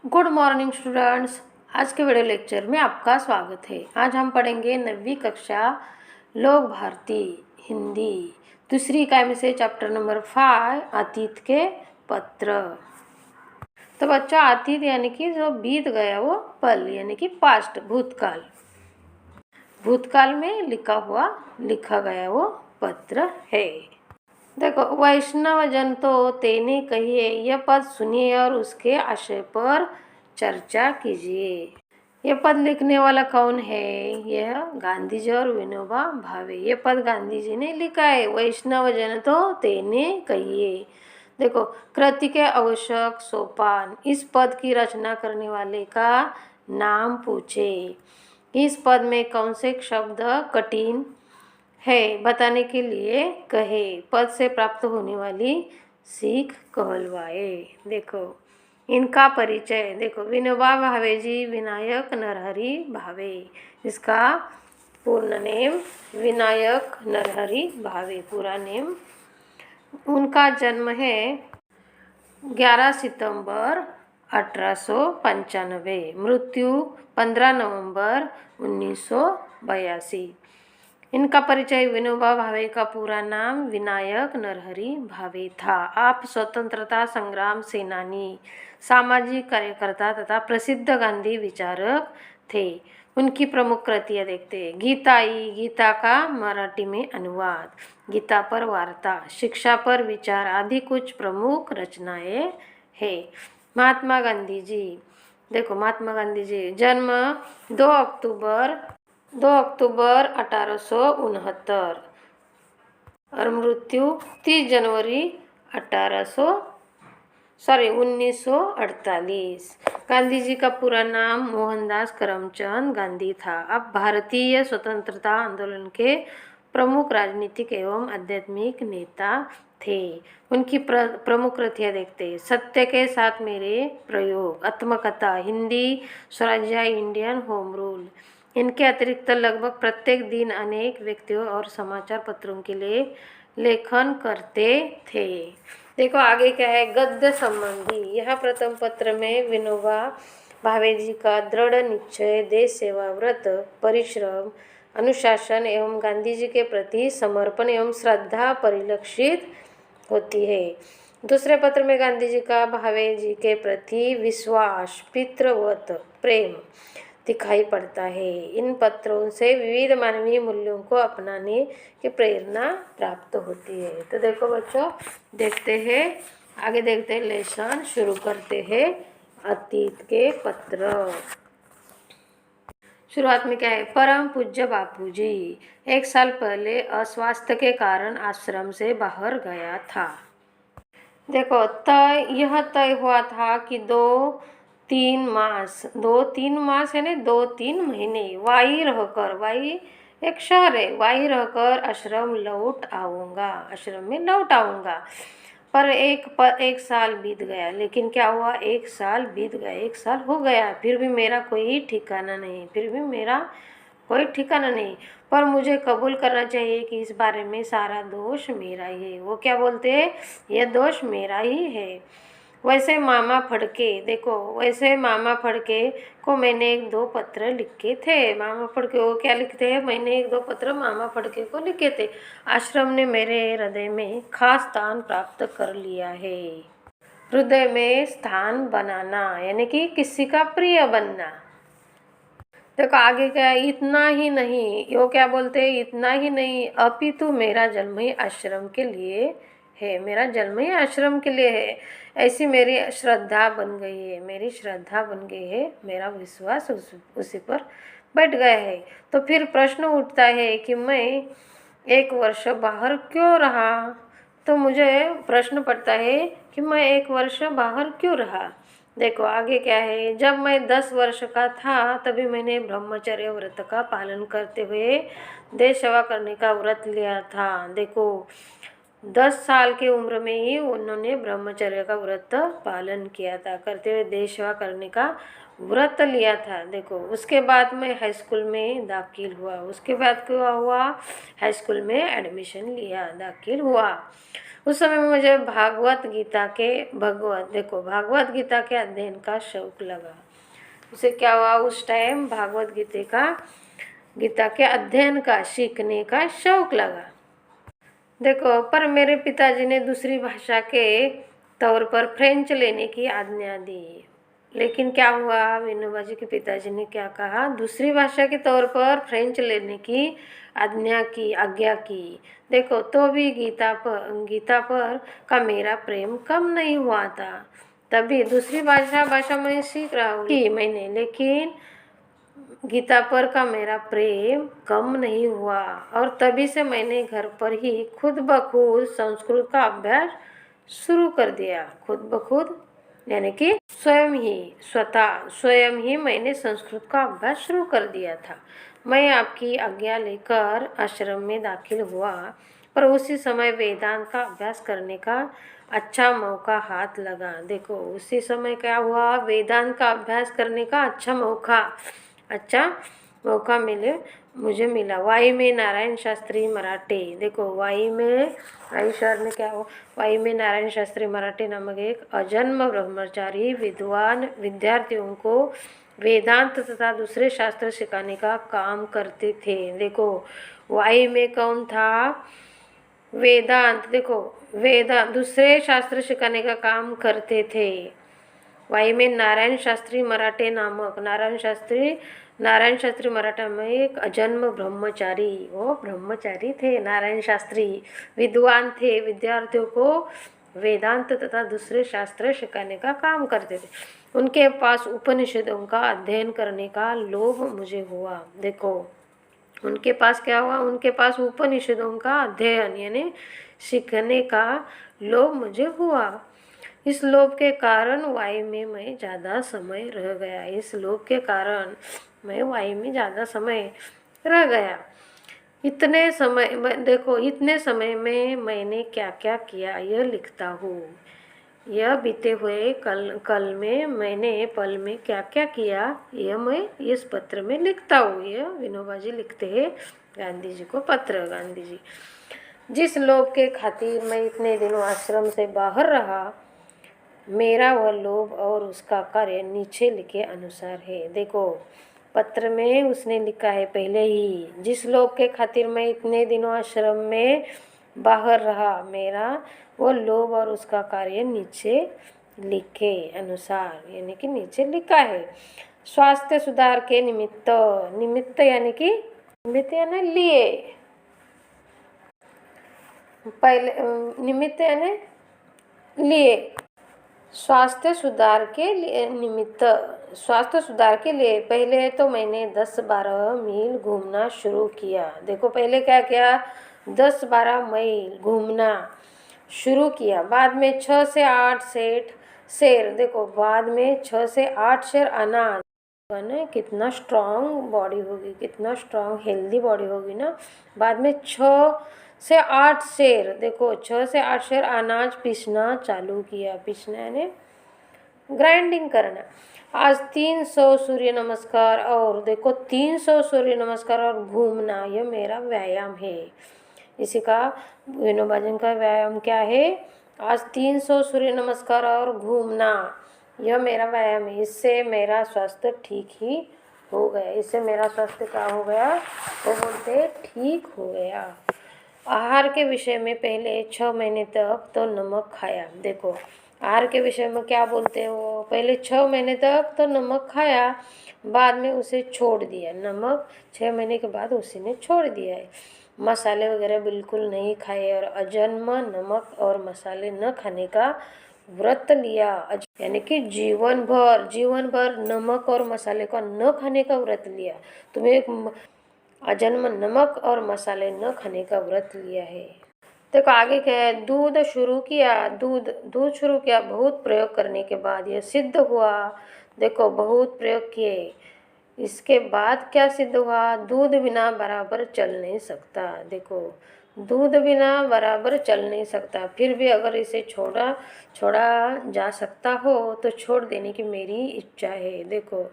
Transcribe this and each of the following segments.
Good morning students. आज के video lecture में आपका स्वागत है। आज हम पढ़ेंगे 9वीं कक्षा लोक भारती हिंदी दूसरी इकाई में से चैप्टर नंबर 5 अतीत के पत्र। तो बच्चों, अतीत यानी कि जो बीत गया वो पल यानी कि पास्ट भूतकाल। भूतकाल में लिखा गया वो पत्र है। देखो, वैष्णव जन तो तेने कहिए यह पद सुनिए और उसके आशय पर चर्चा कीजिए। यह पद लिखने वाला कौन है? यह गांधी जी और विनोबा भावे। यह पद गांधी जी ने लिखा है। वैष्णव जन तो तेने कहिए। देखो, कृति के आवश्यक सोपान। इस पद की रचना करने वाले का नाम पूछे। इस पद में कौन से शब्द कठिन है बताने के लिए कहे। पद से प्राप्त होने वाली सीख कहलवाए। देखो, इनका परिचय। देखो, विनोबा भावे जी विनायक नरहरि भावे। इसका पूर्ण नेम विनायक नरहरि भावे, पूरा नेम। उनका जन्म है 11 सितंबर 1895, मृत्यु 15 नवंबर 1982। इनका परिचय। विनोबा भावे का पूरा नाम विनायक नरहरि भावे था। आप स्वतंत्रता संग्राम सेनानी, सामाजिक कार्यकर्ता तथा प्रसिद्ध गांधी विचारक थे। उनकी प्रमुख कृतियाँ देखते हैं। गीताई, गीता का मराठी में अनुवाद, गीता पर वार्ता, शिक्षा पर विचार आदि कुछ प्रमुख रचनाएं हैं। महात्मा गांधी जी। देखो, महात्मा गांधी जी जन्म 2 अक्टूबर 1869 और मृत्यु 30 जनवरी 1948। गांधी जी का पूरा नाम मोहनदास करमचंद गांधी था। अब भारतीय स्वतंत्रता आंदोलन के प्रमुख राजनीतिक एवं आध्यात्मिक नेता थे। उनकी प्रमुख कृतियाँ देखते हैं। सत्य के साथ मेरे प्रयोग, आत्मकथा, हिंदी स्वराज्य, इंडियन होम रूल। इनके अतिरिक्त लगभग प्रत्येक दिन अनेक व्यक्तियों और समाचार पत्रों के लिए लेखन करते थे। देखो, आगे क्या है? गद्य संबंधी। यह प्रथम पत्र में विनोबा भावे जी का दृढ़ निश्चय, देश सेवा, व्रत, परिश्रम, अनुशासन एवं गांधी जी के प्रति समर्पण एवं श्रद्धा परिलक्षित होती है। दूसरे पत्र में गांधी जी का भावे जी के प्रति विश्वास, पितृवत प्रेम दिखाई पड़ता है। इन पत्रों से विविध मानवीय मूल्यों को अपनाने की प्रेरणा प्राप्त होती है। तो देखो बच्चों, देखते हैं आगे, देखते हैं लेसन शुरू करते हैं। अतीत के पत्र। शुरुआत में क्या है? परम पूज्य बापू जी 1 साल पहले अस्वास्थ्य के कारण आश्रम से बाहर गया था। देखो, यह तय हुआ था कि 2-3 मास यानी 2-3 महीने वाई रहकर, वाई एक शहर है, वाई रहकर आश्रम में लौट आऊँगा। पर एक साल बीत गया। लेकिन क्या हुआ? 1 साल बीत गया, 1 साल हो गया, फिर भी मेरा कोई ठिकाना नहीं। पर मुझे कबूल करना चाहिए कि इस बारे में सारा दोष मेरा ही है। वो क्या बोलते हैं? यह दोष मेरा ही है। वैसे मामा फड़के को मैंने 1-2 पत्र लिखे थे। मामा फड़के को क्या लिखते हैं? मैंने 1-2 पत्र मामा फड़के को लिखे थे। आश्रम ने मेरे हृदय में खास स्थान प्राप्त कर लिया है। हृदय में स्थान बनाना यानी कि किसी का प्रिय बनना। देखो, आगे क्या है? इतना ही नहीं, वो क्या बोलते हैं? इतना ही नहीं, अपितु मेरा जन्म ही आश्रम के लिए है। ऐसी मेरी श्रद्धा बन गई है, मेरा विश्वास उसी पर बैठ गया है। तो फिर प्रश्न उठता है कि मैं 1 वर्ष बाहर क्यों रहा? तो मुझे प्रश्न पड़ता है कि मैं 1 वर्ष बाहर क्यों रहा। देखो, आगे क्या है? जब मैं 10 वर्ष का था तभी मैंने ब्रह्मचर्य व्रत का पालन करते हुए देश सेवा करने का व्रत लिया था। देखो, 10 साल की उम्र में ही उन्होंने ब्रह्मचर्य का व्रत पालन किया था, करते हुए देश सेवा करने का व्रत लिया था। देखो उसके बाद मैं हाई स्कूल में दाखिल हुआ, उसके बाद क्या हुआ, हाई स्कूल में एडमिशन लिया, दाखिल हुआ। उस समय में मुझे भागवत गीता के अध्ययन का शौक लगा। उसे क्या हुआ, उस टाइम गीता के अध्ययन का, सीखने का शौक लगा। देखो पर मेरे पिताजी ने दूसरी भाषा के तौर पर फ्रेंच लेने की आज्ञा दी। लेकिन क्या हुआ, विनोबा जी के पिताजी ने क्या कहा, दूसरी भाषा के तौर पर फ्रेंच लेने की आज्ञा की। देखो तो भी गीता पर का मेरा प्रेम कम नहीं हुआ था। तभी दूसरी भाषा मैं सीख रहा हूँ कि मैंने, लेकिन गीता पर का मेरा प्रेम कम नहीं हुआ। और तभी से मैंने घर पर ही खुद ब खुद संस्कृत का अभ्यास शुरू कर दिया। खुद ब खुद यानी कि स्वयं ही मैंने संस्कृत का अभ्यास शुरू कर दिया था। मैं आपकी आज्ञा लेकर आश्रम में दाखिल हुआ, पर उसी समय वेदांत का अभ्यास करने का अच्छा मौका हाथ लगा। देखो उसी समय क्या हुआ, वेदांत का अभ्यास करने का अच्छा मौका मुझे मिला। वाई में नारायण शास्त्री मराठे। देखो वाई सर ने क्या हुआ, वाई में नारायण शास्त्री मराठे नामक एक अजन्म ब्रह्मचारी विद्वान विद्यार्थियों को वेदांत तथा दूसरे शास्त्र सिखाने का काम करते थे। देखो वाई में कौन था, वेदांत, देखो वेदांत दूसरे शास्त्र सिखाने का काम करते थे। वाई में नारायण शास्त्री मराठे मराठा में एक अजन्म ब्रह्मचारी, वो ब्रह्मचारी थे नारायण शास्त्री, विद्वान थे, विद्यार्थियों को वेदांत तथा दूसरे शास्त्र सिखाने का काम करते थे। उनके पास उपनिषदों का अध्ययन करने का लोभ मुझे हुआ। देखो उनके पास क्या हुआ, उनके पास उपनिषदों का अध्ययन यानी सीखने का लोभ मुझे हुआ। इस लोभ के कारण वाई में मैं ज़्यादा समय रह गया। इतने समय में मैंने क्या क्या किया यह लिखता हूँ। यह बीते हुए कल में मैंने पल में क्या क्या किया यह मैं इस पत्र में लिखता हूँ। यह विनोबा जी लिखते हैं गांधी जी को पत्र। गांधी जी, जिस लोभ के खातिर मैं इतने दिनों आश्रम से बाहर रहा, मेरा वह लोभ और उसका कार्य नीचे लिखे अनुसार है। देखो पत्र में उसने लिखा है पहले ही, जिस लोभ के खातिर मैं इतने दिनों आश्रम में बाहर रहा, मेरा वो लोभ और उसका कार्य नीचे लिखे अनुसार यानी कि नीचे लिखा है। स्वास्थ्य सुधार के निमित्त यानी लिए, पहले निमित्त यानी लिए, स्वास्थ्य सुधार के लिए पहले तो मैंने 10-12 मील घूमना शुरू किया। देखो पहले क्या किया, 10-12 मील घूमना शुरू किया। बाद में 6 से 8 शेर, देखो बाद में 6 से 8 शेर अनाज, कितना स्ट्रांग बॉडी होगी, कितना स्ट्रांग हेल्दी बॉडी होगी ना। बाद में 6 से 8 शेर, देखो 6 से 8 शेर अनाज पीसना चालू किया। पीसना यानी ग्राइंडिंग करना। आज 300 सूर्य नमस्कार, और देखो 300 सूर्य नमस्कार और घूमना, यह मेरा व्यायाम है। इसी का विनोबा जी का व्यायाम क्या है, आज 300 सूर्य नमस्कार और घूमना, यह मेरा व्यायाम है। इससे मेरा स्वास्थ्य ठीक ही हो गया। इससे मेरा स्वास्थ्य क्या हो गया, वो बोलते ठीक हो गया। आहार के विषय में पहले 6 महीने तक तो नमक खाया। देखो आहार के विषय में क्या बोलते हैं, वो पहले 6 महीने तक तो नमक खाया, बाद में उसे छोड़ दिया। नमक 6 महीने के बाद उसी ने छोड़ दिया है। मसाले वगैरह बिल्कुल नहीं खाए और अजन्म नमक और मसाले न खाने का व्रत लिया। यानी कि जीवन भर नमक और मसाले का न खाने का व्रत लिया। तुम्हें अजन्म नमक और मसाले न खाने का व्रत लिया है। देखो आगे क्या है, दूध शुरू किया। बहुत प्रयोग करने के बाद यह सिद्ध हुआ। देखो बहुत प्रयोग किए, इसके बाद क्या सिद्ध हुआ, दूध बिना बराबर चल नहीं सकता। देखो दूध बिना बराबर चल नहीं सकता, फिर भी अगर इसे छोड़ा जा सकता हो तो छोड़ देने की मेरी इच्छा है। देखो,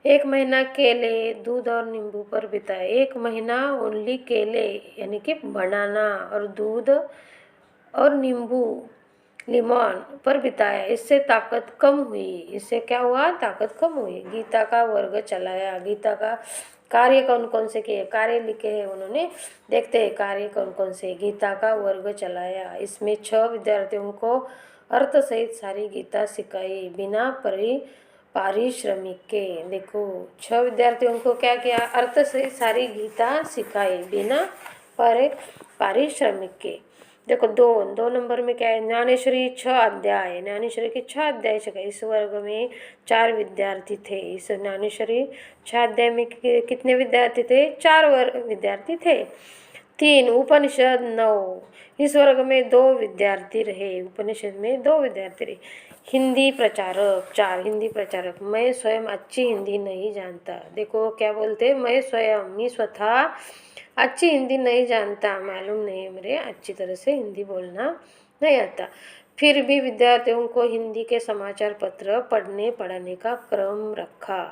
1 महीना केले, दूध और नींबू पर बिताए। 1 महीना ओनली केले यानी कि बनाना और दूध और नींबू लिमोन पर बिताया। इससे ताकत कम हुई। इससे क्या हुआ? ताकत कम हुई। गीता का वर्ग चलाया। गीता का कार्य कौन कौन से किए? कार्य लिखे हैं उन्होंने। देखते हैं कार्य कौन कौन से। गीता का वर्ग चलाया, इसमें 6 विद्यार्थियों को अर्थ सहित सारी गीता सिखाई बिना पारिश्रमिक के। देखो, 6 विद्यार्थियों को क्या किया? अर्थ सहित सारी गीता सिखाई बिना पारिश्रमिक के। देखो, 2 नंबर में क्या है? ज्ञानेश्वरी 6 अध्याय। ज्ञानेश्वरी के 6 अध्याय सिखाए। इस वर्ग में 4 विद्यार्थी थे। इस ज्ञानेश्वरी 6 अध्याय में कितने विद्यार्थी थे? 4 विद्यार्थी थे। 3 उपनिषद 9। इस वर्ग में 2 विद्यार्थी रहे। उपनिषद में 2 विद्यार्थी रहे। हिंदी प्रचारक 4। हिंदी प्रचारक, मैं स्वयं अच्छी हिंदी नहीं जानता। देखो क्या बोलते? मैं स्वतः अच्छी हिंदी नहीं जानता, मालूम नहीं है मेरे अच्छी तरह से हिंदी बोलना नहीं आता। फिर भी विद्यार्थियों को हिंदी के समाचार पत्र पढ़ने पढ़ाने का क्रम रखा।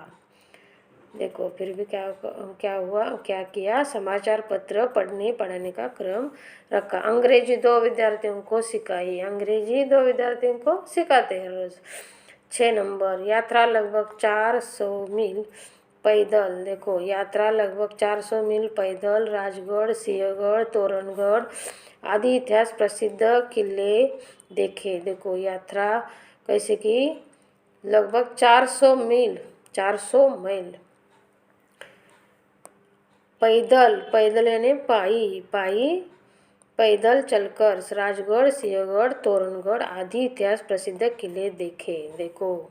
देखो, फिर भी क्या हुआ? क्या किया? समाचार पत्र पढ़ने पढ़ाने का क्रम रखा। अंग्रेजी 2 विद्यार्थियों को सिखाई। अंग्रेजी 2 विद्यार्थियों को सिखाते हैं रोज। 6 नंबर, यात्रा लगभग 400 मील पैदल। देखो, यात्रा लगभग 400 मील पैदल राजगढ़, सिंहगढ़, तोरणगढ़ आदि इतिहास प्रसिद्ध किले देखे। देखो, यात्रा कैसे की? लगभग 400 मील, 400 मील पैदल यानी पैदल चलकर राजगढ़, सिंहगढ़, तोरणगढ़ आदि इतिहास प्रसिद्ध किले देखे। देखो,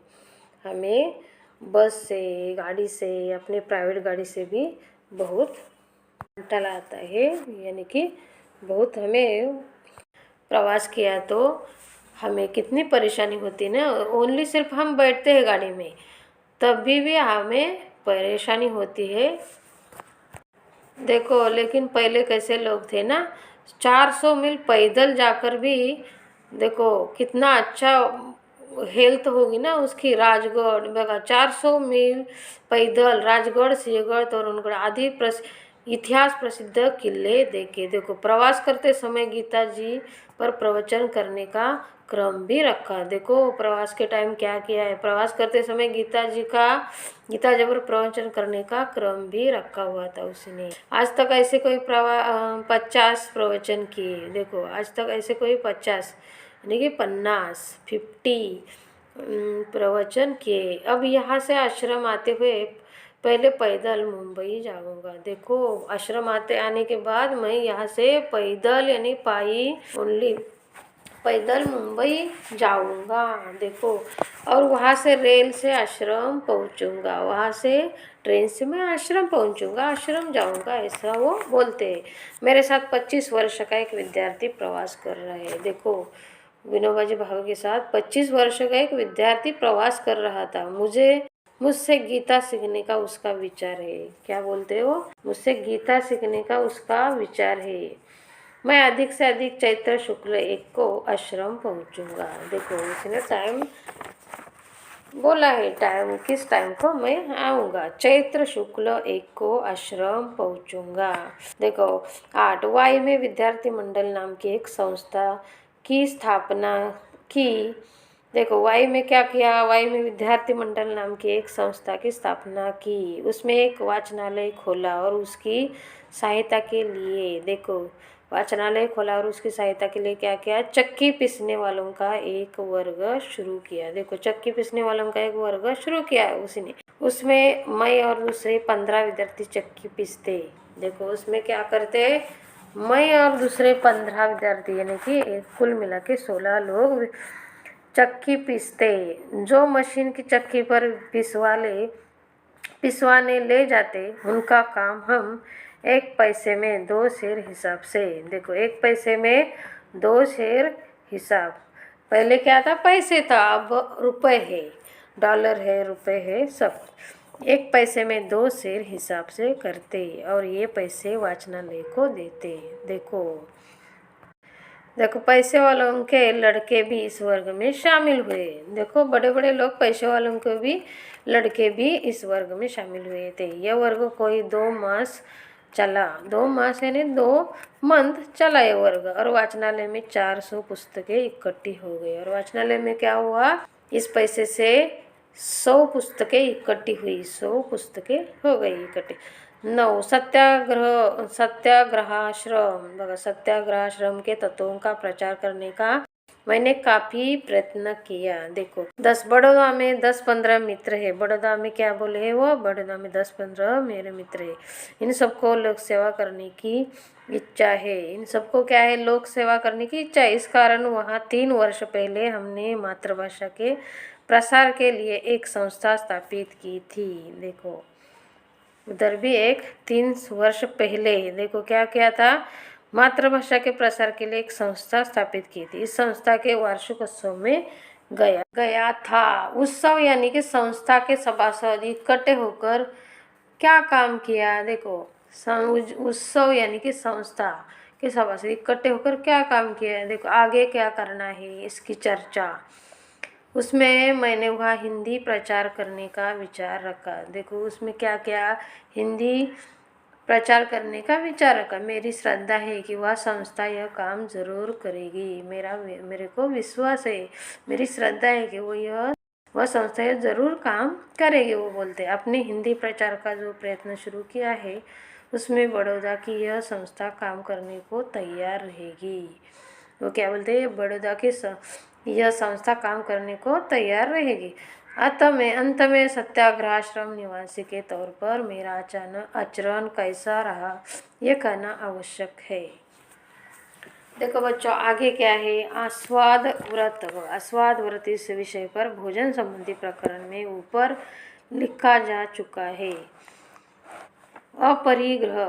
हमें बस से, गाड़ी से, अपने प्राइवेट गाड़ी से भी बहुत घंटा आता है, यानी कि बहुत हमें प्रवास किया तो हमें कितनी परेशानी होती है ना। ओनली सिर्फ हम बैठते हैं गाड़ी में तब भी हमें परेशानी होती है। देखो, लेकिन पहले कैसे लोग थे ना, 400 मील पैदल जाकर भी देखो कितना अच्छा हेल्थ होगी ना उसकी। राजगढ़ बघा, 400 मील पैदल राजगढ़, सिंहगढ़, तोरणगढ़ आदि इतिहास प्रसिद्ध किले देखे। देखो, प्रवास करते समय गीता जी पर प्रवचन करने का क्रम भी रखा। देखो, प्रवास के टाइम क्या किया है? प्रवास करते समय गीता जी पर प्रवचन करने का क्रम भी रखा हुआ था उसने। आज तक ऐसे कोई 50 प्रवचन किए। देखो, आज तक ऐसे कोई 50 यानी कि 50 प्रवचन किए। अब यहाँ से आश्रम आते हुए पहले पैदल मुंबई जाऊंगा। देखो, आश्रम आने के बाद मैं यहाँ से पैदल यानी पाई ओनली पैदल मुंबई जाऊंगा। देखो, और वहाँ से रेल से आश्रम पहुँचूंगा, वहाँ से ट्रेन से मैं आश्रम पहुँचूंगा, आश्रम जाऊंगा, ऐसा वो बोलते हैं। मेरे साथ 25 वर्ष का एक विद्यार्थी प्रवास कर रहा है। देखो, विनोबा जी भावे के साथ 25 वर्ष का एक विद्यार्थी प्रवास कर रहा था। मुझसे गीता सीखने का उसका विचार है। क्या बोलते हो? मुझसे गीता सीखने का उसका विचार है। मैं अधिक से अधिक चैत्र शुक्ल 1 को आश्रम पहुंचूंगा। देखो, उसने टाइम बोला है, टाइम किस टाइम को मैं आऊँगा। चैत्र शुक्ल 1 को आश्रम पहुंचूंगा। देखो, 8 वाई में विद्यार्थी मंडल नाम की एक संस्था की स्थापना की। देखो, वाई में क्या किया? वाई में विद्यार्थी मंडल नाम की एक संस्था की स्थापना की। उसमें एक वाचनालय खोला और उसकी सहायता के लिए, देखो, वाचनालय खोला और उसकी सहायता के लिए क्या किया? चक्की पीसने वालों का एक वर्ग शुरू किया। देखो, चक्की पीसने वालों का एक वर्ग शुरू किया है उसने। उसमें मैं और दूसरे 15 विद्यार्थी चक्की पीसते। देखो, उसमें क्या करते? मैं और दूसरे 15 विद्यार्थी यानी कि कुल मिला के 16 लोग चक्की पीसते। जो मशीन की चक्की पर पिसवाने ले जाते उनका काम हम 1 पैसे में 2 शेर हिसाब से। देखो, 1 पैसे में 2 शेर हिसाब। पहले क्या था? पैसे था, अब रुपए है, डॉलर है, रुपए है, सब। एक पैसे में 2 शेर हिसाब से करते और ये पैसे वाचनालय को देते। देखो देखो पैसे वालों के लड़के भी इस वर्ग में शामिल हुए। देखो बड़े बड़े लोग पैसे वालों के भी लड़के भी इस वर्ग में शामिल हुए थे। यह वर्ग कोई 2 मास चला, 2 मास यानी 2 मंथ चला ये वर्ग। और वाचनालय में 400 पुस्तकें इकट्ठी हो गई। और वाचनालय में क्या हुआ, इस पैसे से 100 पुस्तकें इकट्ठी हुई, 100 पुस्तकें हो गई इकट्ठी। 9 सत्याग्रहाश्रम। बघा सत्याग्रहाश्रम के तत्वों का प्रचार करने का मैंने काफी प्रयत्न किया। देखो 10 बड़ौदा में 10-15 मित्र है। बड़ौदा में क्या बोले है वो, बड़ौदा में 10-15 मेरे मित्र है। इन सबको लोक सेवा करने की इच्छा है। इन सबको क्या है, लोक सेवा करने की इच्छा है। इस कारण वहाँ 3 वर्ष पहले हमने मातृभाषा के प्रसार के लिए एक संस्था स्थापित की थी। देखो उधर भी एक 3 वर्ष पहले देखो क्या किया था, मातृभाषा के प्रसार के लिए एक संस्था स्थापित की थी। इस संस्था के वार्षिक उत्सव में गया था। उत्सव यानी कि संस्था के सभासद इकट्ठे होकर क्या काम किया। देखो उत्सव यानी कि संस्था के सभासद इकट्ठे होकर क्या काम किया है। देखो आगे क्या करना है इसकी चर्चा। उसमें मैंने वहाँ हिंदी प्रचार करने का विचार रखा। देखो उसमें क्या क्या, हिंदी प्रचार करने का विचार रखा। मेरी श्रद्धा है कि वह संस्था यह काम जरूर करेगी। मेरे को विश्वास है, मेरी श्रद्धा है कि वह संस्था यह जरूर काम करेगी। वो बोलते अपने हिंदी प्रचार का जो प्रयत्न शुरू किया है उसमें बड़ौदा की यह संस्था काम करने को तैयार रहेगी। वो क्या बोलते हैं, बड़ौदा की यह संस्था काम करने को तैयार रहेगी। अंत में सत्याग्रहाश्रम निवासी के तौर पर मेरा आचरण कैसा रहा यह कहना आवश्यक है। देखो बच्चों आगे क्या है, आस्वाद व्रत। आस्वाद व्रत इस विषय पर भोजन संबंधी प्रकरण में ऊपर लिखा जा चुका है। अपरिग्रह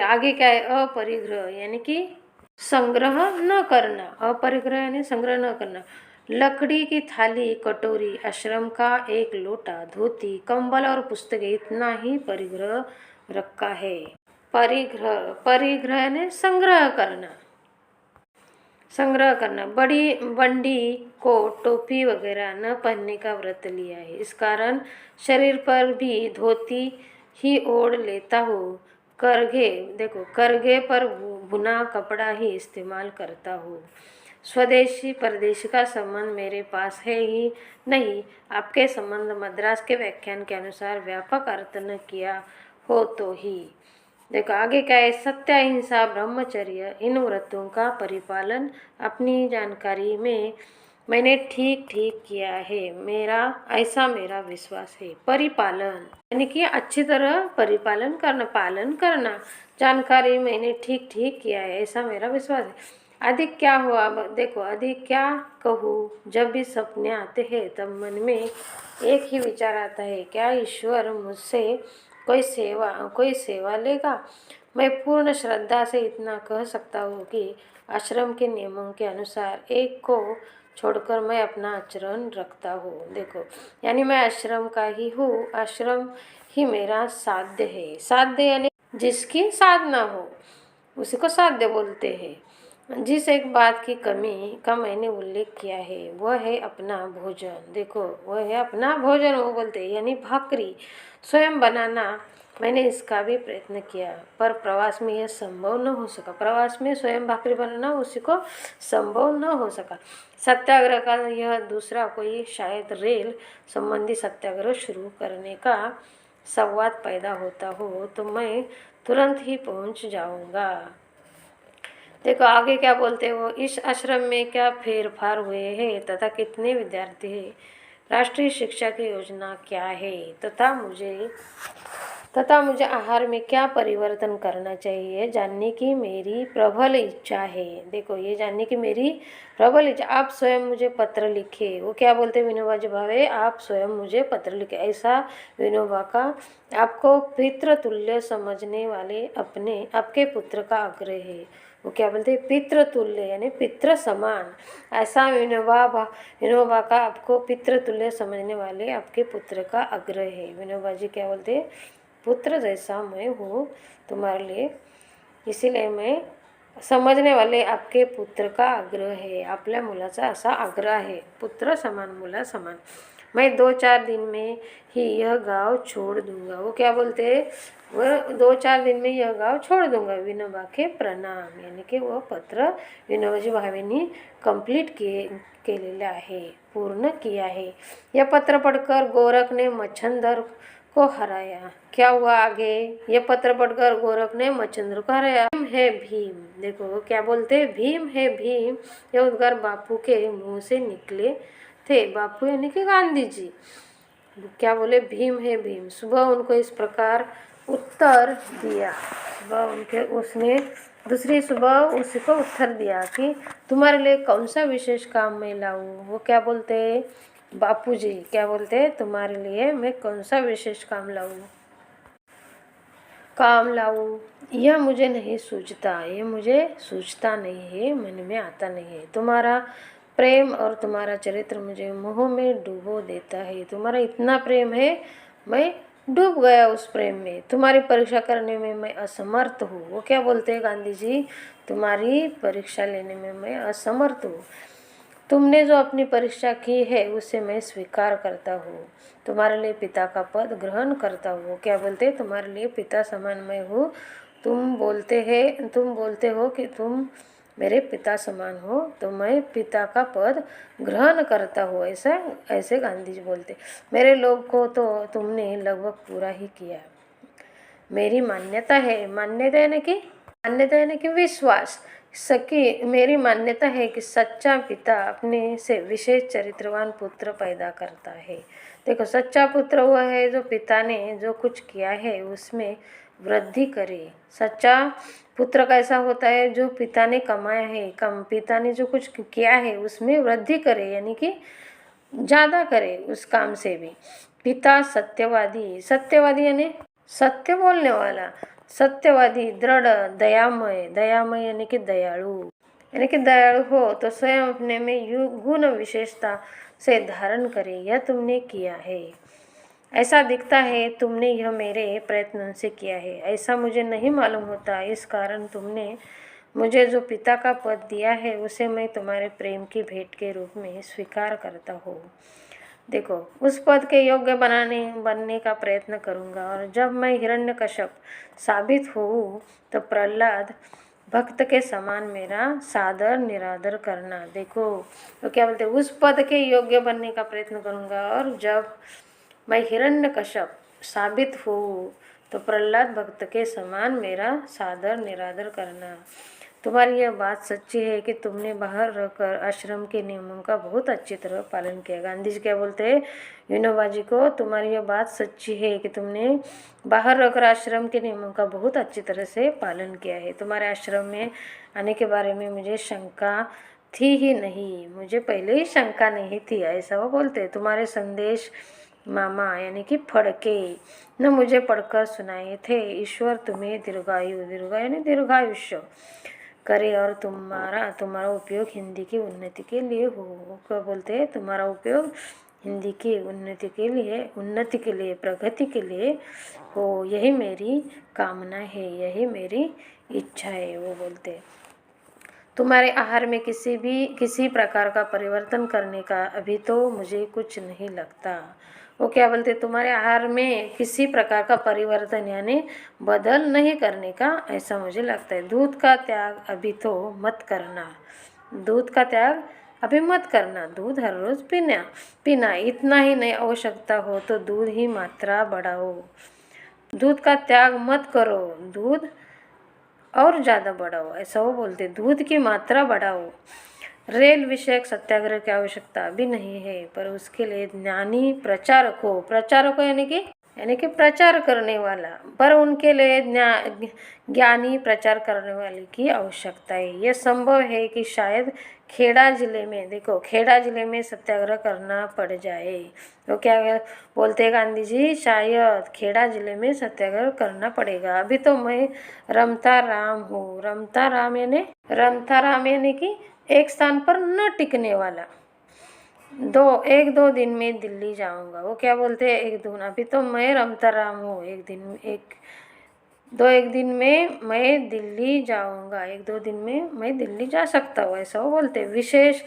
आगे क्या है, अपरिग्रह यानी कि संग्रह न करना। अपरिग्रह यानी संग्रह न करना। लकड़ी की थाली, कटोरी, आश्रम का एक लोटा, धोती, कंबल और पुस्तकें, इतना ही परिग्रह रखा है। परिग्रह यानी संग्रह करना। बड़ी बंडी को टोपी वगैरह न पहनने का व्रत लिया है। इस कारण शरीर पर भी धोती ही ओढ़ लेता हूँ। करघे पर बुना कपड़ा ही इस्तेमाल करता हूँ। स्वदेशी परदेशी का संबंध मेरे पास है ही नहीं। आपके संबंध मद्रास के व्याख्यान के अनुसार व्यापक अर्थ न किया हो तो ही। देखो आगे क्या है, सत्य, अहिंसा, ब्रह्मचर्य, इन व्रतों का परिपालन अपनी जानकारी में मैंने ठीक किया है। ऐसा मेरा विश्वास है। परिपालन यानी कि अच्छी तरह परिपालन करना, पालन करना। जानकारी मैंने ठीक किया है, ऐसा मेरा विश्वास है। अधिक क्या हुआ, देखो अधिक क्या कहूँ। जब भी सपने आते हैं तब मन में एक ही विचार आता है, क्या ईश्वर मुझसे कोई सेवा लेगा। मैं पूर्ण श्रद्धा से इतना कह सकता हूँ कि आश्रम के नियमों के अनुसार एक को छोड़कर मैं अपना आचरण रखता हूँ। देखो यानी मैं आश्रम का ही हूँ, आश्रम ही मेरा साध्य है। साध्य यानी जिसकी साधना हो उसी को साध्य बोलते हैं। जिस एक बात की कमी का मैंने उल्लेख किया है वह है अपना भोजन। देखो वह है अपना भोजन, वो बोलते हैं यानी भाकरी स्वयं बनाना। मैंने इसका भी प्रयत्न किया पर प्रवास में यह संभव न हो सका। प्रवास में स्वयं भाकरी बनाना उसी को संभव न हो सका। सत्याग्रह का यह दूसरा कोई शायद रेल संबंधी सत्याग्रह शुरू करने का संवाद पैदा होता हो तो मैं तुरंत ही पहुंच जाऊंगा। देखो आगे क्या बोलते हो, इस आश्रम में क्या फेरफार हुए हैं तथा कितने विद्यार्थी हैं, राष्ट्रीय शिक्षा की योजना क्या है तथा मुझे आहार में क्या परिवर्तन करना चाहिए जानने की मेरी प्रबल इच्छा है। देखो ये जानने की मेरी प्रबल इच्छा। आप स्वयं मुझे पत्र लिखे। वो क्या बोलते विनोबा जी भावे, आप स्वयं मुझे पत्र लिखे। ऐसा विनोबा का आपको पितृतुल्य समझने वाले आपके पुत्र का आग्रह है। वो क्या बोलते हैं, पितृतुल्य यानी पितृ समान। ऐसा विनोबा का आपको पितृतुल्य समझने वाले आपके पुत्र का आग्रह है। विनोबा जी क्या बोलते हैं, पुत्र जैसा मैं हूँ तुम्हारे लिए, इसीलिए मैं समजणे वाले आपके पुत्र का आग्रह है। आपल्या मुलाचा असा आग्रह आहे, पुत्र समान मुला समान। मैं 2-4 दिन में ही यह गांव छोड़ दूंगा। वो क्या बोलते हैं, वह 2-4 दिन में यह गांव छोड़ दूंगा। विनोबा के प्रणाम, यानी कि वह पत्र विनोबाजी भावेंनी कंप्लीट केलेले आहे, पूर्ण किया है। यह पत्र पढ़कर गोरख ने मच्छंदर को हराया। क्या हुआ आगे, यह पत्र पढ़कर गोरख ने मच्छंदर को हराया। भीम है भीम, देखो वो क्या बोलते हैं, भीम है भीम, यह उद्गार बापू के मुंह से निकले थे। बापू यानी कि गांधी जी क्या बोले, भीम है भीम। सुबह उनको इस प्रकार उत्तर दिया, उसने दूसरी सुबह उसी को उत्तर दिया कि तुम्हारे लिए कौन सा विशेष काम मैं लाऊं। वो क्या बोलते हैं, बापूजी क्या बोलते हैं, तुम्हारे लिए मैं कौन सा विशेष काम लाऊं, यह मुझे नहीं सूझता, ये मुझे सूझता नहीं है, मन में आता नहीं है। तुम्हारा प्रेम और तुम्हारा चरित्र मुझे मोह में डूबो देता है। तुम्हारा इतना प्रेम है, मैं डूब गया उस प्रेम में। तुम्हारी परीक्षा करने में मैं असमर्थ हूँ। वो क्या बोलते हैं गांधी जी, तुम्हारी परीक्षा लेने में मैं असमर्थ हूँ। तुमने जो अपनी परीक्षा की है उसे मैं स्वीकार करता हूँ। तुम्हारे लिए पिता का पद ग्रहण करता हूँ। क्या बोलते, तुम्हारे लिए पिता समान मैं हूँ। तुम बोलते हो कि तुम मेरे पिता समान हो, तो मैं पिता का पद ग्रहण करता हूँ। ऐसे गांधी जी बोलते। मेरे लोग को तो तुमने लगभग पूरा ही किया। मेरी मान्यता यानी कि विश्वास सकी मेरी मान्यता है कि सच्चा पिता अपने से विशेष चरित्रवान पुत्र पैदा करता है। देखो, सच्चा पुत्र वह है जो पिता ने जो कुछ किया है उसमें वृद्धि करे। सच्चा पुत्र कैसा होता है, जो पिता ने कमाया है, पिता ने जो कुछ किया है उसमें वृद्धि करे, यानी कि ज़्यादा करे उस काम से भी। पिता सत्यवादी यानी सत्य बोलने वाला, सत्यवादी, दृढ़, दयामय यानी कि दयालु हो तो स्वयं अपने में गुण विशेषता से धारण करे। यह तुमने किया है। ऐसा दिखता है तुमने यह मेरे प्रयत्न से किया है, ऐसा मुझे नहीं मालूम होता। इस कारण तुमने मुझे जो पिता का पद दिया है उसे मैं तुम्हारे प्रेम की भेंट के रूप में स्वीकार करता हूँ। देखो, उस पद के योग्य बनने का प्रयत्न करूँगा, और जब मैं हिरण्यकश्यप साबित हूँ तो प्रहलाद भक्त के समान मेरा सादर निरादर करना। देखो तो क्या बोलते, उस पद के योग्य बनने का प्रयत्न करूँगा, और जब मैं हिरण्यकश्यप साबित हूँ तो प्रहलाद भक्त के समान मेरा सादर निरादर करना। तुम्हारी यह बात सच्ची है कि तुमने बाहर रहकर आश्रम के नियमों का बहुत अच्छी तरह पालन किया। गांधी जी क्या बोलते हैं विनोबा जी को, तुम्हारी यह बात सच्ची है कि तुमने बाहर रहकर आश्रम के नियमों का बहुत अच्छी तरह से पालन किया है। तुम्हारे आश्रम में आने के बारे में मुझे शंका थी ही नहीं, मुझे पहले ही शंका नहीं थी, ऐसा वो बोलते हैं। तुम्हारे संदेश मामा यानी कि फड़के न मुझे पढ़कर सुनाए थे। ईश्वर तुम्हें दीर्घ यानी दीर्घायुष्य करे, और तुम्हारा उपयोग हिंदी की उन्नति के लिए हो। क्या बोलते हैं, तुम्हारा उपयोग हिंदी की उन्नति के लिए प्रगति के लिए हो, यही मेरी कामना है, यही मेरी इच्छा है। वो बोलते हैं तुम्हारे आहार में किसी प्रकार का परिवर्तन करने का अभी तो मुझे कुछ नहीं लगता। वो क्या बोलते, तुम्हारे आहार में किसी प्रकार का परिवर्तन यानी बदल नहीं करने का ऐसा मुझे लगता है। दूध का त्याग अभी तो मत करना, दूध हर रोज पीना, इतना ही नहीं, आवश्यकता हो तो दूध ही मात्रा बढ़ाओ। दूध का त्याग मत करो, दूध और ज़्यादा बढ़ाओ, ऐसा वो बोलते। दूध की मात्रा बढ़ाओ। रेल विषयक सत्याग्रह की आवश्यकता अभी नहीं है, पर उसके लिए ज्ञानी प्रचारक हो यानी कि प्रचार करने वाला, पर उनके लिए ज्ञानी प्रचार करने वाले की आवश्यकता है। यह संभव है कि शायद खेड़ा जिले में, देखो खेड़ा जिले में सत्याग्रह करना पड़ जाए तो क्या बोलते हैं गांधी जी, शायद खेड़ा जिले में सत्याग्रह करना पड़ेगा। अभी तो मैं रमता राम हूँ। रमता राम यानी कि एक स्थान पर न टिकने वाला। एक दो दिन में दिल्ली जाऊंगा, वो क्या बोलते हैं एक दो, अभी तो मैं रमता राम हूँ, एक दिन में मैं दिल्ली जाऊंगा, एक दो दिन में मैं दिल्ली जा सकता हूँ, ऐसा वो बोलते। विशेष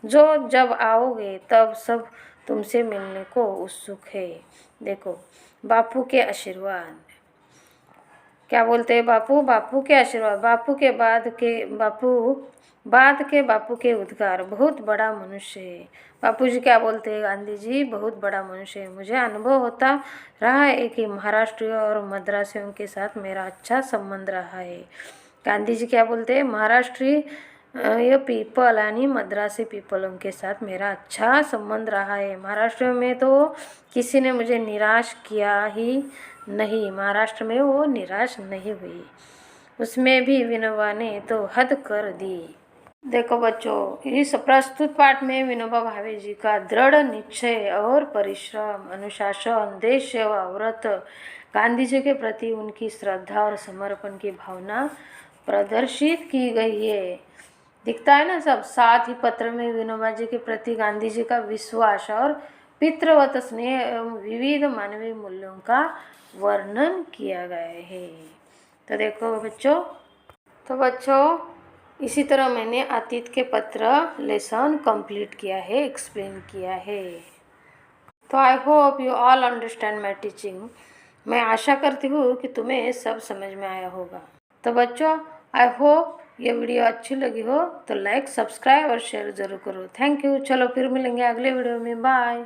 जो जब आओगे तब सब तुमसे मिलने को उत्सुक है। देखो बापू के आशीर्वाद, क्या बोलते हैं बापू के आशीर्वाद, बापू के उद्गार, बहुत बड़ा मनुष्य है। बापू जी क्या बोलते हैं गांधी जी, बहुत बड़ा मनुष्य है। मुझे अनुभव होता रहा है कि महाराष्ट्रियों और मद्रासियों के साथ मेरा अच्छा संबंध रहा है। गांधी जी क्या बोलते हैं, महाराष्ट्रीय ये पीपल यानी मद्रासी पीपलों के साथ मेरा अच्छा संबंध रहा है। महाराष्ट्र में तो किसी ने मुझे निराश किया ही नहीं, महाराष्ट्र में वो निराश नहीं हुई, उसमें भी विनोबा ने तो हद कर दी। देखो बच्चों, इस प्रस्तुत पाठ में विनोबा भावे जी का दृढ़ निश्चय और परिश्रम, अनुशासन, देश सेवा, व्रत, गांधी जी के प्रति उनकी श्रद्धा और समर्पण की भावना प्रदर्शित की गई है। दिखता है ना सब। साथ ही पत्र में विनोबा जी के प्रति गांधी जी का विश्वास और पितृवत स्नेह एवं विविध मानवीय मूल्यों का वर्णन किया गया है। तो देखो बच्चों, इसी तरह मैंने अतीत के पत्र लेसन कंप्लीट किया है, एक्सप्लेन किया है। तो I hope you all understand my teaching. मैं आशा करती हूँ कि तुम्हें सब समझ में आया होगा। तो बच्चों, आई होप ये वीडियो अच्छी लगी हो तो लाइक, सब्सक्राइब और शेयर ज़रूर करो। Thank you. चलो फिर मिलेंगे अगले वीडियो में। बाय।